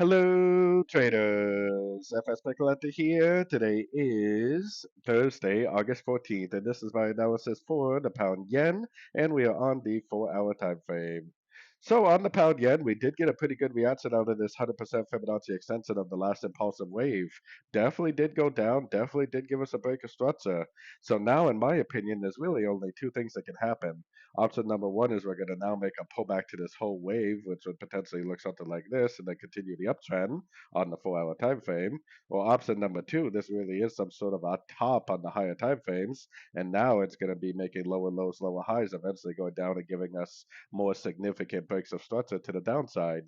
Hello, traders. FX Pip Collector here. Today is Thursday, August 14th, and this is my analysis for the pound yen, and we are on the 4-hour time frame. So on the pound yen, we did get a pretty good reaction out of this 100% Fibonacci extension of the last impulsive wave. Definitely did go down, definitely did give us a break of structure. So now, in my opinion, there's really only two things that can happen. Option number one is we're going to now make a pullback to this whole wave, which would potentially look something like this, and then continue the uptrend on the 4-hour time frame. Or option number two, this really is some sort of a top on the higher time frames, and now it's going to be making lower lows, lower highs, eventually going down and giving us more significant breaks of structure to the downside.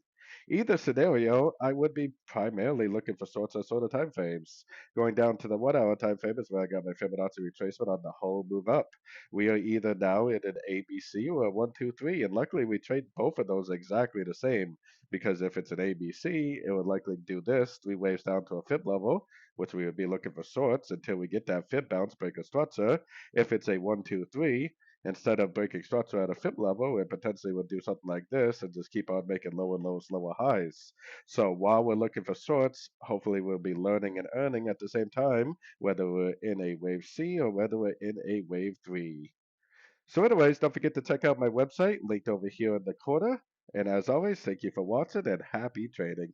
Either scenario, I would be primarily looking for short sort of time frames. Going down to the 1-hour time frame is where I got my Fibonacci retracement on the whole move up. We are either now in an ABC or a 1, 2, 3, and luckily we trade both of those exactly the same, because if it's an ABC, it would likely do this 3 waves down to a fib level, which we would be looking for shorts until we get that fib bounce break of structure. If it's a 1, 2, 3, instead of breaking structure at a fib level, it potentially would do something like this and just keep on making lower lows, lower highs. So while we're looking for shorts, hopefully we'll be learning and earning at the same time, whether we're in a wave C or whether we're in a wave 3. So anyways, don't forget to check out my website linked over here in the corner. And as always, thank you for watching and happy trading.